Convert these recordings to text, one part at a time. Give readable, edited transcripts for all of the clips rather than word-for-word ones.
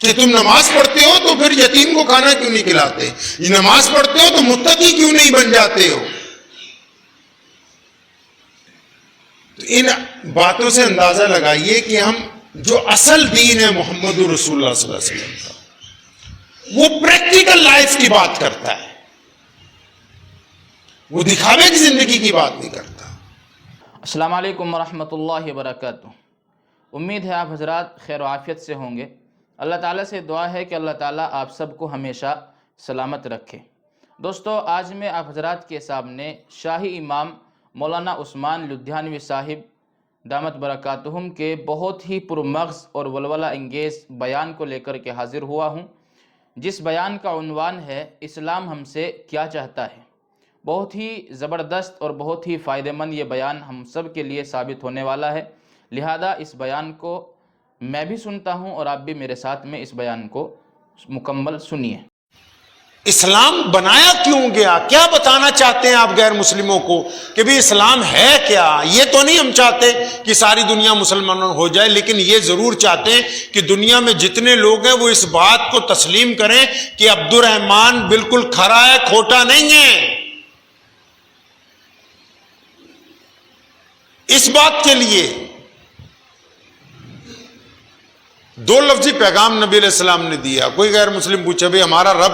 کہ تم نماز پڑھتے ہو تو پھر یتیم کو کھانا کیوں نہیں کھلاتے؟ یہ نماز پڑھتے ہو تو متقی کیوں نہیں بن جاتے ہو؟ تو ان باتوں سے اندازہ لگائیے کہ ہم جو اصل دین ہے محمد رسول اللہ صلی اللہ علیہ وسلم کا، وہ پریکٹیکل لائف کی بات کرتا ہے، وہ دکھاوے کی زندگی کی بات نہیں کرتا۔ السلام علیکم ورحمۃ اللہ وبرکاتہ۔ امید ہے آپ حضرات خیر و عافیت سے ہوں گے۔ اللہ تعالیٰ سے دعا ہے کہ اللہ تعالیٰ آپ سب کو ہمیشہ سلامت رکھے۔ دوستو، آج میں آپ حضرات کے سامنے شاہی امام مولانا عثمان لدھیانوی صاحب دامت برکاتہم کے بہت ہی پرمغز اور ولولہ انگیز بیان کو لے کر کے حاضر ہوا ہوں، جس بیان کا عنوان ہے اسلام ہم سے کیا چاہتا ہے۔ بہت ہی زبردست اور بہت ہی فائدہ مند یہ بیان ہم سب کے لیے ثابت ہونے والا ہے، لہذا اس بیان کو میں بھی سنتا ہوں اور آپ بھی میرے ساتھ میں اس بیان کو مکمل سنیے۔ اسلام بنایا کیوں گیا؟ کیا بتانا چاہتے ہیں آپ غیر مسلموں کو کہ بھی اسلام ہے کیا؟ یہ تو نہیں ہم چاہتے کہ ساری دنیا مسلمان ہو جائے، لیکن یہ ضرور چاہتے ہیں کہ دنیا میں جتنے لوگ ہیں وہ اس بات کو تسلیم کریں کہ عبد الرحمن بالکل کھرا ہے، کھوٹا نہیں ہے۔ اس بات کے لیے دو لفظی پیغام نبی علیہ السلام نے دیا۔ کوئی غیر مسلم پوچھے بھئی ہمارا رب،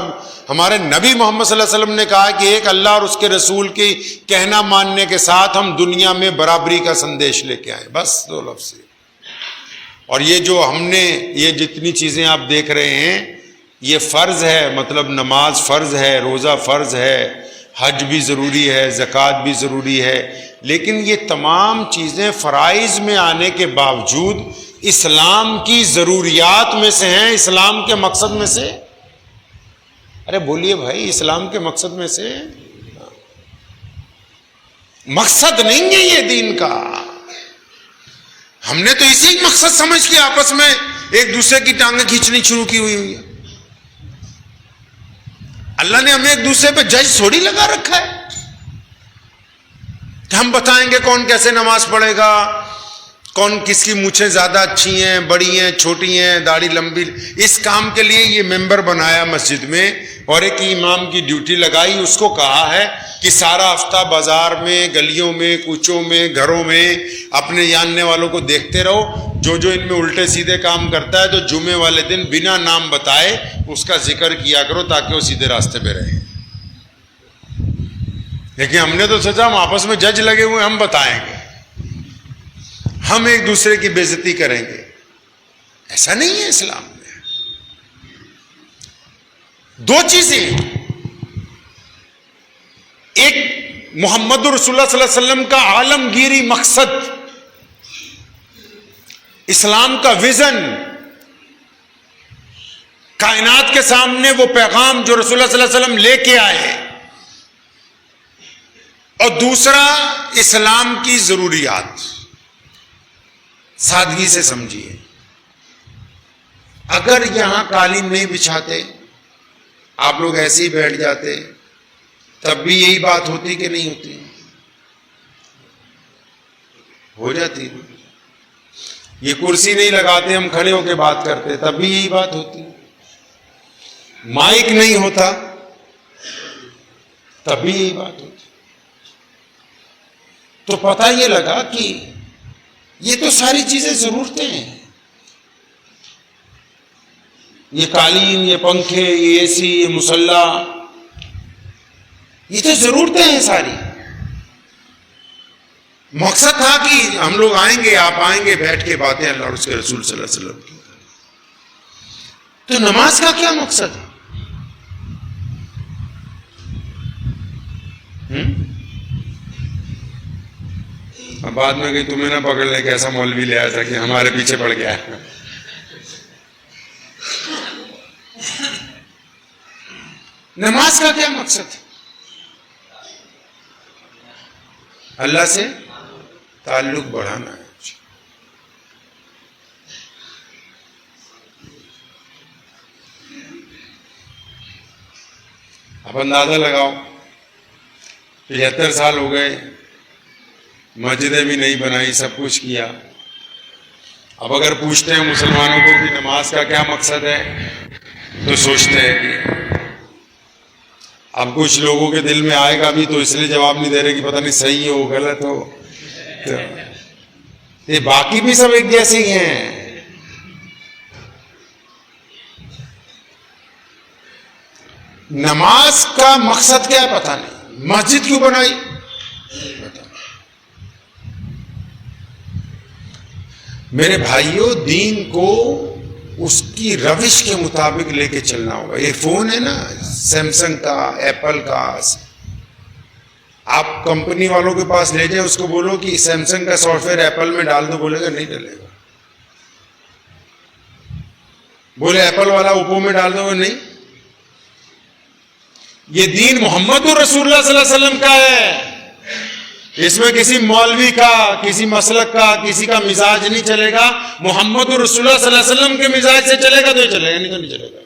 ہمارے نبی محمد صلی اللہ علیہ وسلم نے کہا کہ ایک اللہ اور اس کے رسول کی کہنا ماننے کے ساتھ ہم دنیا میں برابری کا سندیش لے کے آئے، بس دو لفظ۔ اور یہ جو ہم نے یہ جتنی چیزیں آپ دیکھ رہے ہیں یہ فرض ہے، مطلب نماز فرض ہے، روزہ فرض ہے، حج بھی ضروری ہے، زکوٰۃ بھی ضروری ہے، لیکن یہ تمام چیزیں فرائض میں آنے کے باوجود اسلام کی ضروریات میں سے ہیں، اسلام کے مقصد میں سے۔ ارے بولیے بھائی، اسلام کے مقصد میں سے مقصد نہیں ہے یہ دین کا۔ ہم نے تو اسی مقصد سمجھ کے آپس میں ایک دوسرے کی ٹانگیں کھینچنی شروع کی ہوئی ہے۔ اللہ نے ہمیں ایک دوسرے پہ جج تھوڑی لگا رکھا ہے کہ ہم بتائیں گے کون کیسے نماز پڑھے گا، کون کس کی مونچھیں زیادہ اچھی ہیں، بڑی ہیں، چھوٹی ہیں، داڑھی لمبی۔ اس کام کے لیے یہ ممبر بنایا مسجد میں اور ایک امام کی ڈیوٹی لگائی، اس کو کہا ہے کہ سارا ہفتہ بازار میں، گلیوں میں، کوچوں میں، گھروں میں اپنے جاننے والوں کو دیکھتے رہو، جو جو ان میں الٹے سیدھے کام کرتا ہے تو جمعے والے دن بنا نام بتائے اس کا ذکر کیا کرو تاکہ وہ سیدھے راستے پہ رہے۔ لیکن ہم نے تو سوچا ہم آپس میں جج لگے ہوئے، ہم بتائیں گے، ہم ایک دوسرے کی بے عزتی کریں گے۔ ایسا نہیں ہے اسلام میں۔ دو چیزیں، ایک محمد رسول اللہ صلی اللہ علیہ وسلم کا عالمگیری مقصد، اسلام کا ویژن، کائنات کے سامنے وہ پیغام جو رسول اللہ صلی اللہ علیہ وسلم لے کے آئے، اور دوسرا اسلام کی ضروریات۔ سادگی سے سمجھیے، اگر یہاں قالین نہیں بچھاتے، آپ لوگ ایسے ہی بیٹھ جاتے، تب بھی یہی بات ہوتی کہ نہیں ہوتی؟ ہو جاتی۔ یہ کرسی نہیں لگاتے، ہم کھڑے ہو کے بات کرتے، تب بھی یہی بات ہوتی۔ مائک نہیں ہوتا، تب بھی یہی بات ہوتی۔ تو پتہ یہ لگا کہ یہ تو ساری چیزیں ضرورتیں ہیں، یہ قالین، یہ پنکھے، یہ اے سی، یہ مصلی، یہ تو ضرورتیں ہیں ساری۔ مقصد تھا کہ ہم لوگ آئیں گے، آپ آئیں گے، بیٹھ کے باتیں اللہ اور اس کے رسول صلی اللہ علیہ وسلم کی۔ تو نماز کا کیا مقصد ہے؟ اب بعد میں کہ تمہیں نہ پکڑ لے کہ ایسا مولوی لے آیا تھا کہ ہمارے پیچھے پڑ گیا ہے۔ نماز کا کیا مقصد ہے؟ اللہ سے تعلق بڑھانا ہے۔ اب اندازہ لگاؤ، 75 سال ہو گئے، مسجدیں بھی نہیں بنائی، سب کچھ کیا، اب اگر پوچھتے ہیں مسلمانوں کو کہ نماز کا کیا مقصد ہے تو سوچتے ہیں کہ اب کچھ لوگوں کے دل میں آئے گا بھی تو اس لیے جواب نہیں دے رہے کہ پتہ نہیں صحیح ہو غلط ہو. یہ باقی بھی سب ایک جیسے ہی ہیں. نماز کا مقصد کیا ہے پتہ نہیں. مسجد کیوں بنائی؟ میرے بھائیوں، دین کو اس کی روش کے مطابق لے کے چلنا ہوگا. یہ فون ہے نا سیمسنگ کا، ایپل کا، آپ کمپنی والوں کے پاس لے جائیں، اس کو بولو کہ سیمسنگ کا سافٹ ویئر ایپل میں ڈال دو، بولے گا نہیں ڈلے گا. بولے ایپل والا اوپو میں ڈال دو گا نہیں. یہ دین محمد رسول اللہ صلی اللہ علیہ وسلم کا ہے. اس میں کسی مولوی کا، کسی مسلک کا، کسی کا مزاج نہیں چلے گا. محمد رسول اللہ صلی اللہ علیہ وسلم کے مزاج سے چلے گا تو یہ چلے گا، نہیں تو نہیں چلے گا.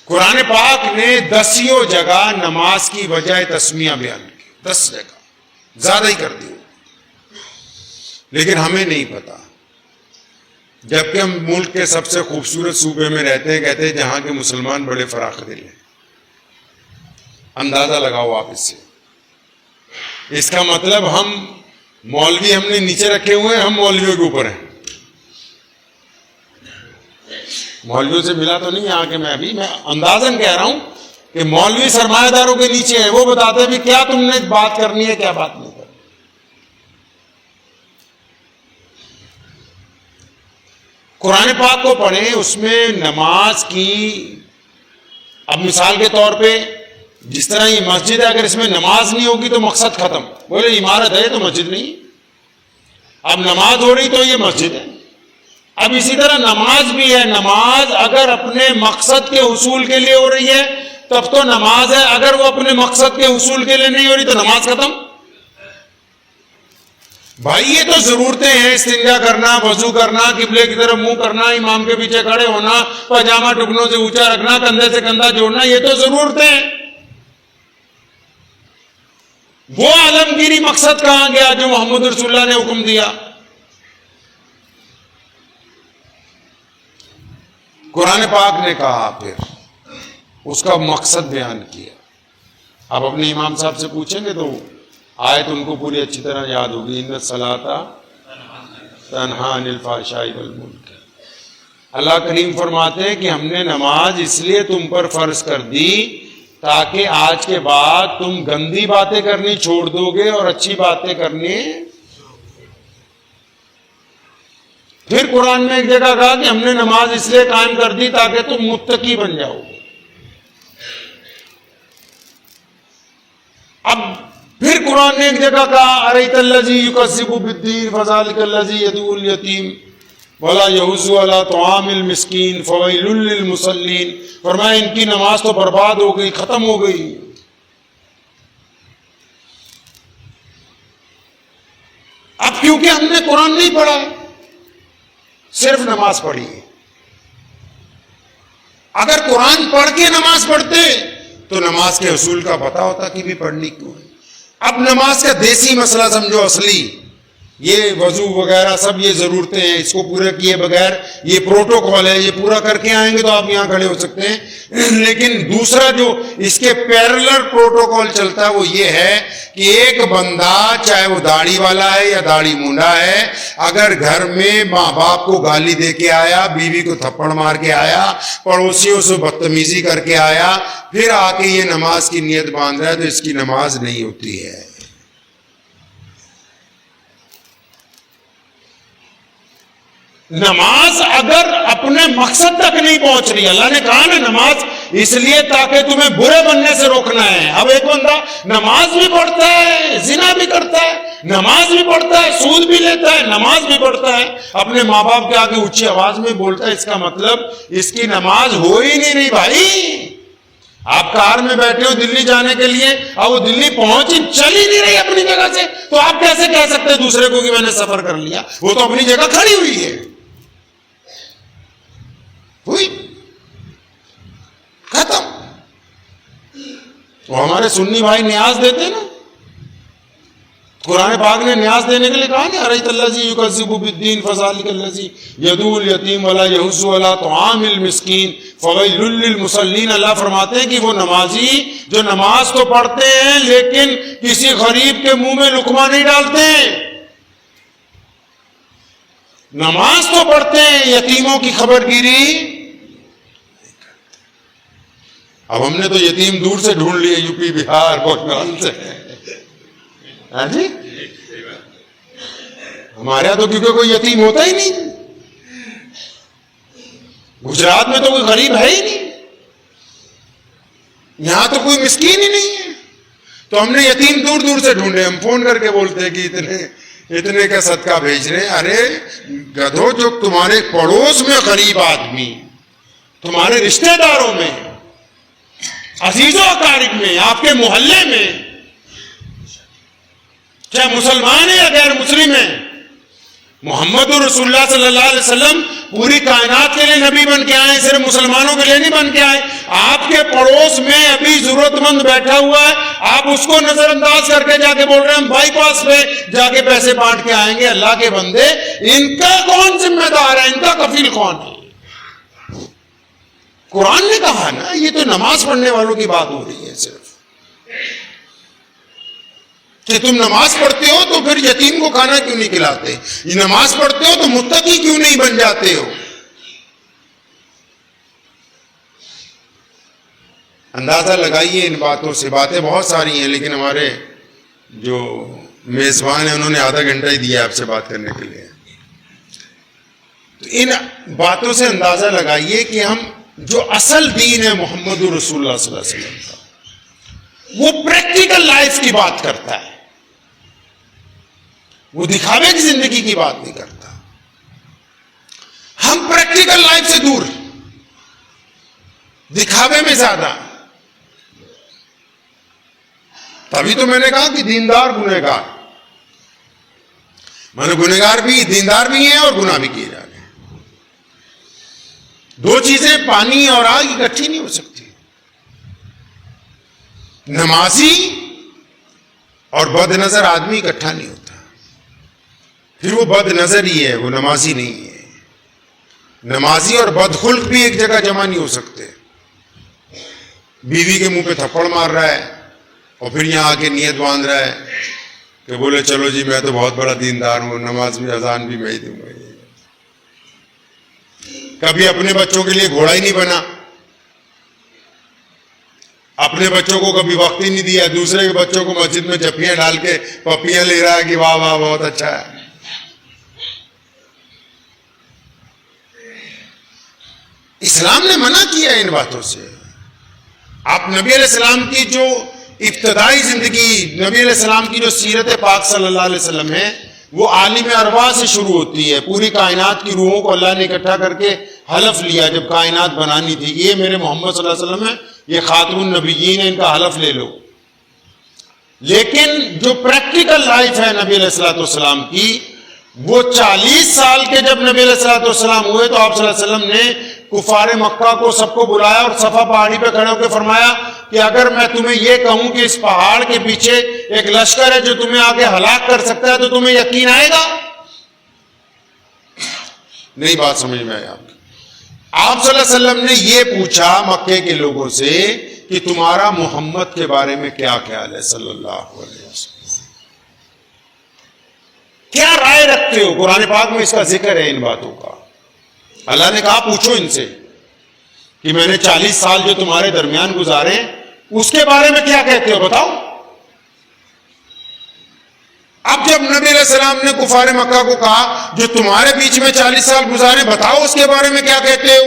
قرآن پاک نے 10 جگہ نماز کی وجہ تسمیہ بیان کی. 10 جگہ، زیادہ ہی کر دی. لیکن ہمیں نہیں پتا، جبکہ ہم ملک کے سب سے خوبصورت صوبے میں رہتے ہیں. کہتے ہیں جہاں کے مسلمان بڑے فراخ دل ہیں. اندازہ لگاؤ آپ اس سے. اس کا مطلب ہم مولوی ہم نے نیچے رکھے ہوئے ہیں، ہم مولویوں کے اوپر ہیں. مولویوں سے ملا تو نہیں آ کے میں اندازن کہہ رہا ہوں کہ مولوی سرمایہ داروں کے نیچے ہیں. وہ بتاتے ہیں بھی کیا تم نے بات کرنی ہے، کیا بات نہیں کرنی. قرآن پاک کو پڑھیں، اس میں نماز کی، اب مثال کے طور پہ جس طرح یہ مسجد ہے، اگر اس میں نماز نہیں ہوگی تو مقصد ختم. بولے عمارت ہے تو مسجد نہیں. اب نماز ہو رہی تو یہ مسجد ہے. اب اسی طرح نماز بھی ہے. نماز اگر اپنے مقصد کے حصول کے لیے ہو رہی ہے تب تو نماز ہے. اگر وہ اپنے مقصد کے حصول کے لیے نہیں ہو رہی تو نماز ختم. بھائی یہ تو ضرورتیں ہیں. استنجا کرنا، وضو کرنا، قبلے کی طرف منہ کرنا، امام کے پیچھے کھڑے ہونا، پاجامہ ٹکنوں سے اونچا رکھنا، کندھے سے کندھا جوڑنا، یہ تو ضرورتیں ہیں. وہ عالمگیری مقصد کہاں گیا جو محمد رسول اللہ نے حکم دیا؟ قرآن پاک نے کہا، پھر اس کا مقصد بیان کیا. آپ اپنے امام صاحب سے پوچھیں گے تو آیت ان کو پوری اچھی طرح یاد ہوگی. ان الصلاۃ تنہی عن الفحشاء والمنکر. اللہ کریم فرماتے ہیں کہ ہم نے نماز اس لیے تم پر فرض کر دی تاکہ آج کے بعد تم گندی باتیں کرنی چھوڑ دو گے اور اچھی باتیں کرنی. پھر قرآن میں ایک جگہ کہا کہ ہم نے نماز اس لیے قائم کر دی تاکہ تم متقی بن جاؤ. اب پھر قرآن نے ایک جگہ کہا ارأیت الذی یکذب بالدین فذلک الذی یدعو الیتیم ولا یحض علی طعام المسکین فویل للمصلین. فرمایا ان کی نماز تو برباد ہو گئی، ختم ہو گئی. اب کیونکہ ہم نے قرآن نہیں پڑھا، صرف نماز پڑھی ہے. اگر قرآن پڑھ کے نماز پڑھتے تو نماز کے اصول کا پتہ ہوتا کہ بھی پڑھنی کیوں ہے. اب نماز کا دیسی مسئلہ سمجھو اصلی، یہ وضو وغیرہ سب یہ ضرورتیں ہیں، اس کو پورا کیے بغیر یہ پروٹوکول ہے، یہ پورا کر کے آئیں گے تو آپ یہاں کھڑے ہو سکتے ہیں. لیکن دوسرا جو اس کے پیرلر پروٹوکول چلتا ہے وہ یہ ہے کہ ایک بندہ چاہے وہ داڑھی والا ہے یا داڑھی مونڈا ہے، اگر گھر میں ماں باپ کو گالی دے کے آیا، بیوی کو تھپڑ مار کے آیا، پڑوسیوں سے بدتمیزی کر کے آیا، پھر آ کے یہ نماز کی نیت باندھ رہا ہے تو اس کی نماز نہیں ہوتی ہے. نماز اگر اپنے مقصد تک نہیں پہنچ رہی، اللہ نے کہا نا نماز اس لیے تاکہ تمہیں برے بننے سے روکنا ہے. اب ایک بندہ نماز بھی پڑھتا ہے، زنا بھی کرتا ہے، نماز بھی پڑھتا ہے، سود بھی لیتا ہے، نماز بھی پڑھتا ہے، اپنے ماں باپ کے آگے اونچی آواز میں بولتا ہے، اس کا مطلب اس کی نماز ہو ہی نہیں رہی. بھائی آپ کار میں بیٹھے ہو دلی جانے کے لیے اور وہ دلی پہنچ چل ہی نہیں رہی اپنی جگہ سے، تو آپ کیسے کہہ سکتے دوسرے کو کہ میں نے سفر کر لیا؟ وہ تو اپنی جگہ کھڑی ہوئی ہے. ہوئی ختم. وہ ہمارے سنی بھائی نیاز دیتے نا قرآن پاک نے نیاز دینے کے لیے کہا نا ارأیت الذی یکذب بالدین فذلک الذی یدعو الیتیم ولا یحض علی طعام المسکین فویل للمصلین. اللہ فرماتے ہیں کہ وہ نمازی جو نماز تو پڑھتے ہیں لیکن کسی غریب کے منہ میں لقمہ نہیں ڈالتے ہیں. نماز تو پڑھتے ہیں, یتیموں کی خبر گیری. اب ہم نے تو یتیم دور سے ڈھونڈ لیے, یو پی بہار بہت سے. ہاں جی, ہمارے یہاں تو کیونکہ کوئی یتیم ہوتا ہی نہیں, گجرات میں تو کوئی غریب ہے ہی نہیں, یہاں تو کوئی مسکین ہی نہیں ہے. تو ہم نے یتیم دور دور سے ڈھونڈے. ہم فون کر کے بولتے کہ اتنے کا صدقہ بھیج رہے ہیں. ارے گدھو, جو تمہارے پڑوس میں غریب آدمی, تمہارے رشتہ داروں میں, عزیز و اقارب میں, آپ کے محلے میں, چاہے مسلمان ہے یا غیر مسلم ہے, محمد رسول اللہ صلی اللہ علیہ وسلم پوری کائنات کے لیے نبی بن کے آئے, صرف مسلمانوں کے لیے نہیں بن کے آئے. آپ کے پڑوس میں ابھی ضرورت مند بیٹھا ہوا ہے, آپ اس کو نظر انداز کر کے جا کے بول رہے ہیں ہم بائی پاس پہ جا کے پیسے بانٹ کے آئیں گے. اللہ کے بندے, ان کا کون ذمہ دار ہے, ان کا کفیل کون ہے؟ قرآن نے کہا نا, یہ تو نماز پڑھنے والوں کی بات ہو رہی ہے صرف, کہ تم نماز پڑھتے ہو تو پھر یتیم کو کھانا کیوں نہیں کھلاتے؟ یہ نماز پڑھتے ہو تو متقی کیوں نہیں بن جاتے ہو؟ اندازہ لگائیے ان باتوں سے. باتیں بہت ساری ہیں لیکن ہمارے جو میزبان ہیں انہوں نے آدھا گھنٹہ ہی دیا آپ سے بات کرنے کے لیے. تو ان باتوں سے اندازہ لگائیے کہ ہم جو اصل دین ہے محمد رسول اللہ صلی اللہ علیہ وسلم کا, وہ پریکٹیکل لائف کی بات کرتا ہے, وہ دکھاوے کی زندگی کی بات نہیں کرتا. ہم پریکٹیکل لائف سے دور, دکھاوے میں زیادہ. تبھی تو میں نے کہا کہ دیندار گنہگار, میں نے گنہگار بھی, دیندار بھی ہیں اور گناہ بھی کیے جا رہے ہیں. دو چیزیں پانی اور آگ اکٹھی نہیں ہو سکتی. نمازی اور بد نظر آدمی اکٹھا نہیں ہوتا, پھر وہ بد نظر ہی ہے, وہ نمازی نہیں ہے. نمازی اور بدخلق بھی ایک جگہ جمع نہیں ہو سکتے. بیوی کے منہ پہ تھپڑ مار رہا ہے اور پھر یہاں آ کے نیت باندھ رہا ہے کہ بولے چلو جی میں تو بہت بڑا دیندار ہوں, نماز بھی اذان بھی میں ہی دوں گا. کبھی اپنے بچوں کے لیے گھوڑا ہی نہیں بنا, اپنے بچوں کو کبھی وقت ہی نہیں دیا, دوسرے کے بچوں کو مسجد میں جپیاں ڈال کے پپیاں لے رہا ہے کہ واہ واہ بہت اچھا ہے. اسلام نے منع کیا ہے ان باتوں سے. آپ نبی علیہ السلام کی جو ابتدائی زندگی, نبی علیہ السلام کی جو سیرت پاک صلی اللہ علیہ وسلم ہے, وہ عالم ارواح سے شروع ہوتی ہے. پوری کائنات کی روحوں کو اللہ نے اکٹھا کر کے حلف لیا جب کائنات بنانی تھی, یہ میرے محمد صلی اللہ علیہ وسلم ہے, یہ خاتم النبیین ہے, ان کا حلف لے لو. لیکن جو پریکٹیکل لائف ہے نبی علیہ الصلوۃ والسلام کی, وہ 40 سال کے جب نبی علیہ الصلوۃ والسلام ہوئے تو آپ صلی اللہ علیہ وسلم نے کفار مکہ کو سب کو بلایا اور صفا پہاڑی پہ کھڑے ہو کے فرمایا کہ اگر میں تمہیں یہ کہوں کہ اس پہاڑ کے پیچھے ایک لشکر ہے جو تمہیں آگے ہلاک کر سکتا ہے تو تمہیں یقین آئے گا؟ نہیں بات سمجھ میں آئی آپ کی. آپ صلی اللہ علیہ وسلم نے یہ پوچھا مکے کے لوگوں سے کہ تمہارا محمد کے بارے میں کیا خیال ہے صلی اللہ علیہ وسلم, کیا رائے رکھتے ہو؟ قرآن پاک میں اس کا ذکر ہے ان باتوں کا. اللہ نے کہا پوچھو ان سے کہ میں نے 40 سال جو تمہارے درمیان گزارے اس کے بارے میں کیا کہتے ہو, بتاؤ. اب جب نبی علیہ السلام نے کفار مکہ کو کہا جو تمہارے بیچ میں 40 سال گزارے بتاؤ اس کے بارے میں کیا کہتے ہو,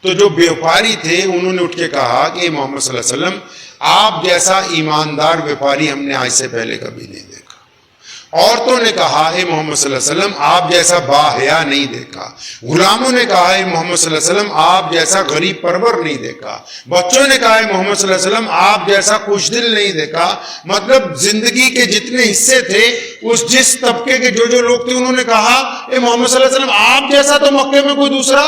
تو جو بیوپاری تھے انہوں نے اٹھ کے کہا کہ محمد صلی اللہ علیہ وسلم آپ جیسا ایماندار بیوپاری ہم نے آج سے پہلے کبھی نہیں دیکھا. عورتوں نے کہا اے محمد صلی اللہ علیہ وسلم آپ جیسا باحیا نہیں دیکھا. غلاموں نے کہا اے محمد صلی اللہ علیہ وسلم آپ جیسا غریب پرور نہیں دیکھا. بچوں نے کہا اے محمد صلی اللہ علیہ وسلم آپ جیسا خوش دل نہیں دیکھا. مطلب زندگی کے جتنے حصے تھے اس جس طبقے کے جو لوگ تھے انہوں نے کہا اے محمد صلی اللہ علیہ وسلم آپ جیسا تو مکے میں کوئی دوسرا.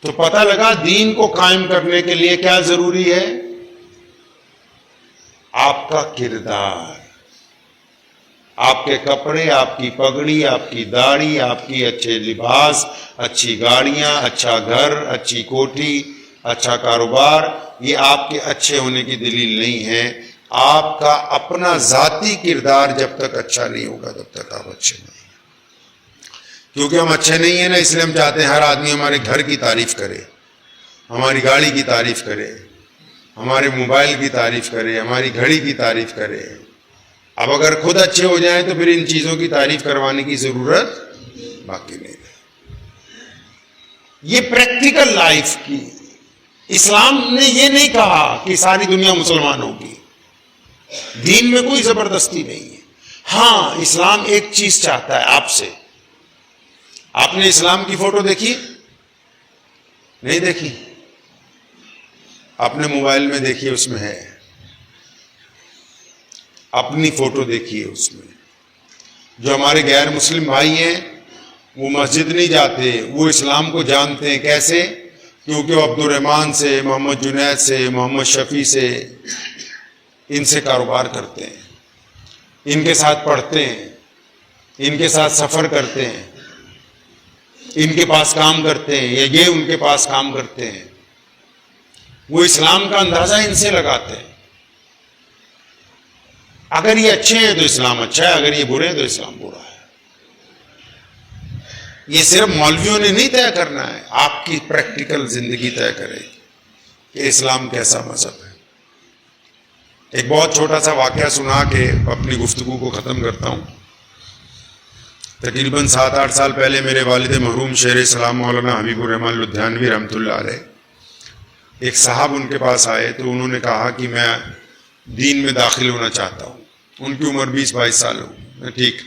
تو پتہ لگا دین کو قائم کرنے کے لیے کیا ضروری ہے, آپ کا کردار، آپ کے کپڑے، آپ کی پگڑی، آپ کی داڑھی، آپ کی اچھے لباس، اچھی گاڑیاں، اچھا گھر، اچھی کوٹھی، اچھا کاروبار، یہ آپ کے اچھے ہونے کی دلیل نہیں ہے. آپ کا اپنا ذاتی کردار جب تک اچھا نہیں ہوگا تب تک آپ اچھے نہیں ہیں. کیونکہ ہم اچھے نہیں ہیں نا، اس لیے ہم چاہتے ہیں ہر آدمی ہمارے گھر کی تعریف کرے، ہماری گاڑی کی تعریف کرے، ہمارے موبائل کی تعریف کرے، ہماری گھڑی کی تعریف کرے. اب اگر خود اچھے ہو جائیں تو پھر ان چیزوں کی تعریف کروانے کی ضرورت باقی نہیں ہے. یہ پریکٹیکل لائف کی، اسلام نے یہ نہیں کہا کہ ساری دنیا مسلمان ہوگی. دین میں کوئی زبردستی نہیں ہے. ہاں اسلام ایک چیز چاہتا ہے آپ سے. آپ نے اسلام کی فوٹو دیکھی؟ نہیں دیکھی؟ آپ نے موبائل میں دیکھی، اس میں ہے. اپنی فوٹو دیکھیے اس میں. جو ہمارے غیر مسلم بھائی ہیں وہ مسجد نہیں جاتے، وہ اسلام کو جانتے ہیں. کیسے؟ کیونکہ وہ عبد الرحمان سے، محمد جنید سے، محمد شفیع سے، ان سے کاروبار کرتے ہیں، ان کے ساتھ پڑھتے ہیں، ان کے ساتھ سفر کرتے ہیں، ان کے پاس کام کرتے ہیں، یا یہ ان کے پاس کام کرتے ہیں. وہ اسلام کا اندازہ ان سے لگاتے ہیں. اگر یہ اچھے ہیں تو اسلام اچھا ہے، اگر یہ برے ہیں تو اسلام برا ہے. یہ صرف مولویوں نے نہیں طے کرنا ہے، آپ کی پریکٹیکل زندگی طے کرے کہ اسلام کیسا مذہب ہے. ایک بہت چھوٹا سا واقعہ سنا کے اپنی گفتگو کو ختم کرتا ہوں. تقریباً 7-8 سال پہلے میرے والد مرحوم شیر اسلام مولانا حبیب الرحمان لدھیانوی رحمۃ اللہ علیہ، ایک صاحب ان کے پاس آئے تو انہوں نے کہا کہ میں دین میں داخل ہونا چاہتا ہوں. ان کی عمر 20-22 سال ہو. میں ٹھیک.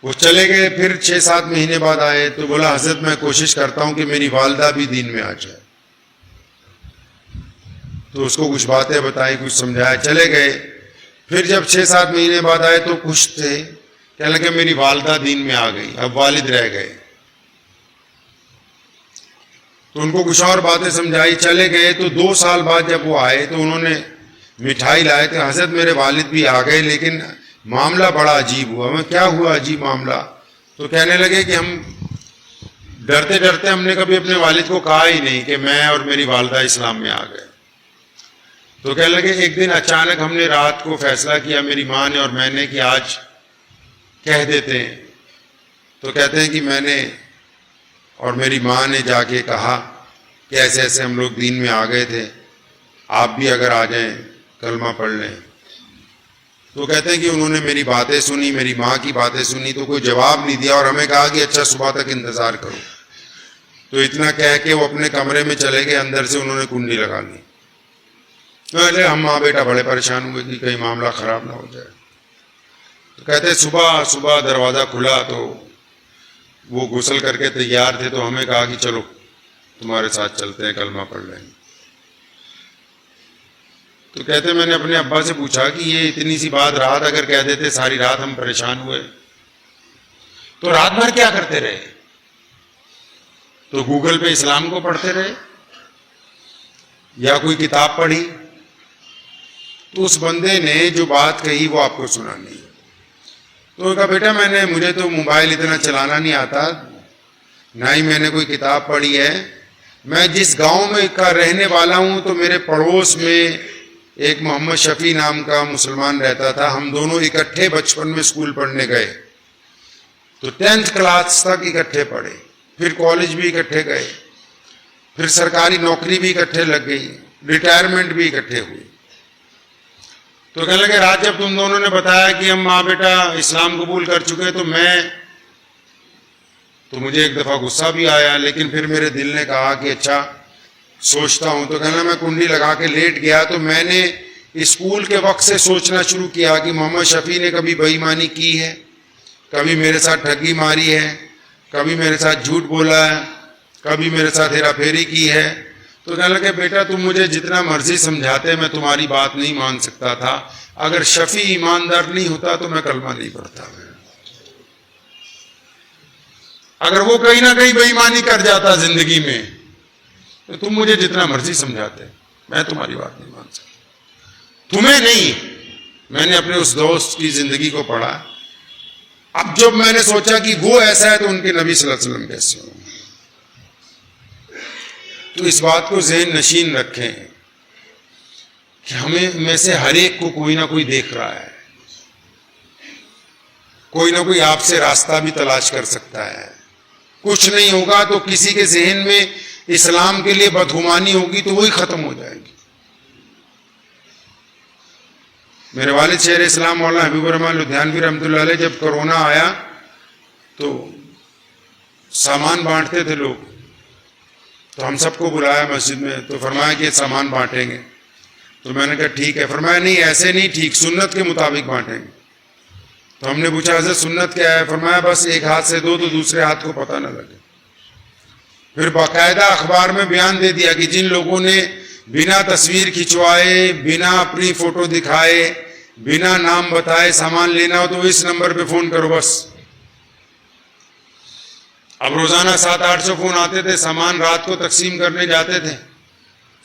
وہ چلے گئے. پھر 6-7 مہینے بعد آئے تو بولا حضرت میں کوشش کرتا ہوں کہ میری والدہ بھی دین میں آ جائے. تو اس کو کچھ باتیں بتائی، کچھ سمجھایا، چلے گئے. پھر جب 6-7 مہینے بعد آئے تو خوش تھے، کہنے لگے میری والدہ دین میں آ گئی، اب والد رہ گئے. تو ان کو کچھ اور باتیں سمجھائی، چلے گئے. تو 2 سال بعد جب وہ آئے تو انہوں نے مٹھائی لائے کہ حضرت میرے والد بھی آ گئے لیکن معاملہ بڑا عجیب ہوا. میں کیا ہوا عجیب معاملہ؟ تو کہنے لگے کہ ہم ڈرتے ڈرتے ہم نے کبھی اپنے والد کو کہا ہی نہیں کہ میں اور میری والدہ اسلام میں آ گئے. تو کہنے لگے ایک دن اچانک ہم نے رات کو فیصلہ کیا، میری ماں نے اور میں نے، کہ آج کہہ دیتے ہیں. تو کہتے ہیں کہ میں نے اور میری ماں نے جا کے کہا کہ ایسے ایسے ہم لوگ دین میں آ گئے تھے، آپ بھی اگر آ جائیں کلمہ پڑھ لیں. تو کہتے ہیں کہ انہوں نے میری باتیں سنی، میری ماں کی باتیں سنی، تو کوئی جواب نہیں دیا اور ہمیں کہا کہ اچھا صبح تک انتظار کرو. تو اتنا کہہ کے وہ اپنے کمرے میں چلے گئے. اندر سے انہوں نے کنڈی لگا لی. ہم ماں بیٹا بڑے پریشان ہوئے کہ کہیں معاملہ خراب نہ ہو جائے. تو کہتے صبح دروازہ کھلا تو وہ غسل کر کے تیار تھے. تو ہمیں کہا کہ چلو تمہارے ساتھ چلتے ہیں، کلمہ پڑھ لیں گے. تو کہتے میں نے اپنے ابا سے پوچھا کہ یہ اتنی سی بات رات اگر کہہ دیتے، ساری رات ہم پریشان ہوئے، تو رات بھر کیا کرتے رہے؟ تو گوگل پہ اسلام کو پڑھتے رہے یا کوئی کتاب پڑھی؟ تو اس بندے نے جو بات کہی وہ آپ کو سنانی. تو کہا بیٹا مجھے تو موبائل اتنا چلانا نہیں آتا، نہ ہی میں نے کوئی کتاب پڑھی ہے. میں جس گاؤں میں کا رہنے والا ہوں تو میرے پڑوس میں ایک محمد شفیع نام کا مسلمان رہتا تھا. ہم دونوں اکٹھے بچپن میں اسکول پڑھنے گئے، تو 10th کلاس تک اکٹھے پڑھے، پھر کالج بھی اکٹھے گئے، پھر سرکاری نوکری بھی اکٹھے لگ گئی، ریٹائرمنٹ بھی اکٹھے ہوئی. تو کہنے لگے رات جب تم دونوں نے بتایا کہ ہم ماں بیٹا اسلام قبول کر چکے تو مجھے ایک دفعہ غصہ بھی آیا، لیکن پھر میرے دل نے کہا کہ اچھا سوچتا ہوں. تو کہنا میں کنڈی لگا کے لیٹ گیا. تو میں نے اسکول کے وقت سے سوچنا شروع کیا کہ محمد شفیع نے کبھی بے ایمانی کی ہے، کبھی میرے ساتھ ٹھگی ماری ہے، کبھی میرے ساتھ جھوٹ بولا ہے، کبھی میرے ساتھ ہیرا پھیری کی ہے. تو کہنے لگے بیٹا تم مجھے جتنا مرضی سمجھاتے میں تمہاری بات نہیں مان سکتا تھا. اگر شفیع ایماندار نہیں ہوتا تو میں کلمہ نہیں پڑھتا. اگر وہ کہیں نہ کہیں بے ایمانی کر جاتا زندگی میں تو تم مجھے جتنا مرضی سمجھاتے میں تمہاری بات نہیں مان سکتا. تمہیں نہیں. میں نے اپنے اس دوست کی زندگی کو پڑھا. اب جب میں نے سوچا کہ وہ ایسا ہے تو ان کے نبی صلی اللہ علیہ وسلم کیسے ہوں. تو اس بات کو ذہن نشین رکھیں کہ ہمیں میں سے ہر ایک کو کوئی نہ کوئی دیکھ رہا ہے. کوئی نہ کوئی آپ سے راستہ بھی تلاش کر سکتا ہے. کچھ نہیں ہوگا تو کسی کے ذہن میں اسلام کے لیے بدگمانی ہوگی تو وہی ختم ہو جائے گی. میرے والد شیخ اسلام مولانا حبیب الرحمن لدھیانوی رحمۃ اللہ علیہ جب کرونا آیا تو سامان بانٹتے تھے لوگ, تو ہم سب کو بلایا مسجد میں, تو فرمایا کہ سامان بانٹیں گے. تو میں نے کہا ٹھیک ہے. فرمایا نہیں ایسے نہیں ٹھیک, سنت کے مطابق بانٹیں گے. تو ہم نے پوچھا حضرت سنت کیا ہے؟ فرمایا بس ایک ہاتھ سے دو تو دوسرے ہاتھ کو پتہ نہ لگے. پھر باقاعدہ اخبار میں بیان دے دیا کہ جن لوگوں نے بنا تصویر کھنچوائے, بنا اپنی فوٹو دکھائے, بنا نام بتائے سامان لینا ہو تو اس نمبر پہ فون کرو بس. اب روزانہ 700-800 فون آتے تھے. سامان رات کو تقسیم کرنے جاتے تھے.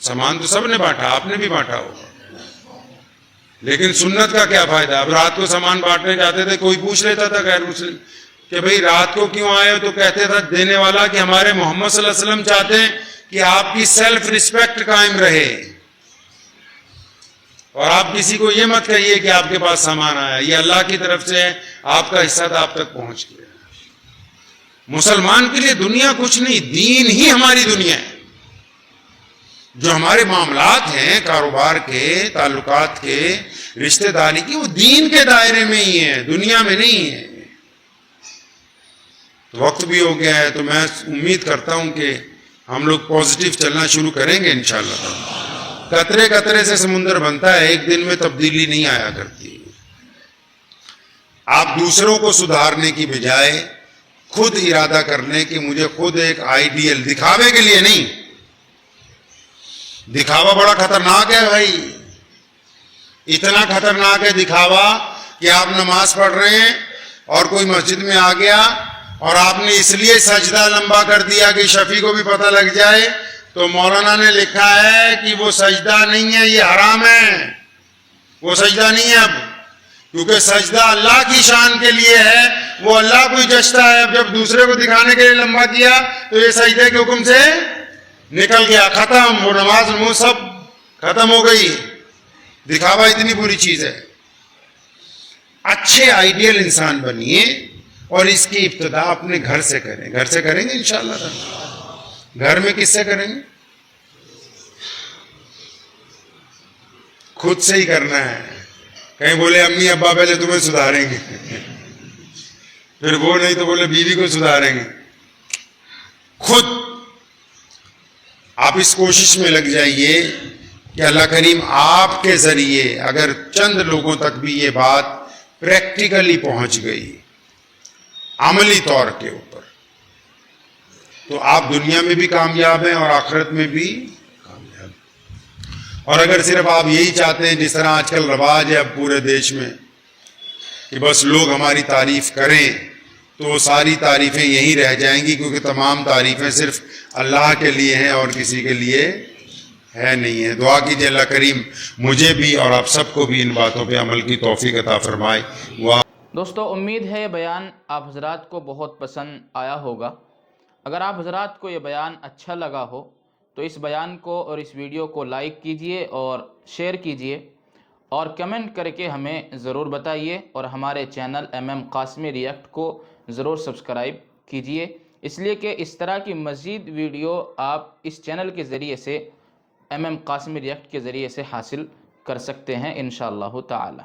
سامان تو سب نے بانٹا, آپ نے بھی بانٹا ہوگا, لیکن سنت کا کیا فائدہ؟ اب رات کو سامان بانٹنے جاتے تھے, کوئی پوچھ لیتا تھا غیر مسلم کہ بھئی رات کو کیوں آئے ہو, تو کہتے تھا دینے والا کہ ہمارے محمد صلی اللہ علیہ وسلم چاہتے ہیں کہ آپ کی سیلف ریسپیکٹ قائم رہے, اور آپ کسی کو یہ مت کہیے کہ آپ کے پاس سامان آیا, یہ اللہ کی طرف سے ہے, آپ کا حصہ تو آپ تک پہنچ گیا. مسلمان کے لیے دنیا کچھ نہیں, دین ہی ہماری دنیا ہے. جو ہمارے معاملات ہیں کاروبار کے, تعلقات کے, رشتہ داری کی, وہ دین کے دائرے میں ہی ہیں, دنیا میں نہیں ہے. تو وقت بھی ہو گیا ہے, تو میں امید کرتا ہوں کہ ہم لوگ پازیٹیو چلنا شروع کریں گے انشاءاللہ. قطرے قطرے سے سمندر بنتا ہے, ایک دن میں تبدیلی نہیں آیا کرتی. آپ دوسروں کو سدھارنے کی بجائے خود ارادہ کر لیں کہ مجھے خود ایک آئیڈیل, دکھاوے کے لیے نہیں. دکھاوا بڑا خطرناک ہے بھائی, اتنا خطرناک ہے دکھاوا کہ آپ نماز پڑھ رہے ہیں اور کوئی مسجد میں آ گیا اور آپ نے اس لیے سجدہ لمبا کر دیا کہ شفیع کو بھی پتہ لگ جائے, تو مولانا نے لکھا ہے کہ وہ سجدہ نہیں ہے, یہ حرام ہے, وہ سجدہ نہیں ہے. اب کیونکہ سجدہ اللہ کی شان کے لیے ہے, وہ اللہ کو ہی جچتا ہے. اب جب دوسرے کو دکھانے کے لیے لمبا کیا تو یہ سجدے کے حکم سے نکل گیا, ختم, وہ نماز نماز سب ختم ہو گئی. دکھاوا اتنی بری چیز ہے. اچھے آئیڈیل انسان بنیے اور اس کی ابتدا اپنے گھر سے کریں. گھر سے کریں گے انشاءاللہ. گھر میں کس سے کریں گے؟ خود سے ہی کرنا ہے. کہیں بولے امی ابا پہلے تمہیں سدھاریں گے, پھر وہ نہیں تو بولے بیوی کو سدھاریں گے. خود آپ اس کوشش میں لگ جائیے کہ اللہ کریم آپ کے ذریعے اگر چند لوگوں تک بھی یہ بات پریکٹیکلی پہنچ گئی عملی طور کے اوپر, تو آپ دنیا میں بھی کامیاب ہیں اور آخرت میں بھی کامیاب. اور اگر صرف آپ یہی چاہتے ہیں, جس طرح آج کل رواج ہے اب پورے دیش میں, کہ بس لوگ ہماری تعریف کریں, تو وہ ساری تعریفیں یہیں رہ جائیں گی, کیونکہ تمام تعریفیں صرف اللہ کے لیے ہیں اور کسی کے لیے ہے نہیں ہے. دعا کیجیے اللہ کریم مجھے بھی اور آپ سب کو بھی ان باتوں پہ عمل کی توفیق عطا فرمائے. دوستو, امید ہے یہ بیان آپ حضرات کو بہت پسند آیا ہوگا. اگر آپ حضرات کو یہ بیان اچھا لگا ہو تو اس بیان کو اور اس ویڈیو کو لائک کیجئے اور شیئر کیجئے, اور کمنٹ کر کے ہمیں ضرور بتائیے, اور ہمارے چینل قاسمی ریئیکٹ کو ضرور سبسکرائب کیجئے, اس لیے کہ اس طرح کی مزید ویڈیو آپ اس چینل کے ذریعے سے قاسمی ریئیکٹ کے ذریعے سے حاصل کر سکتے ہیں انشاءاللہ تعالی.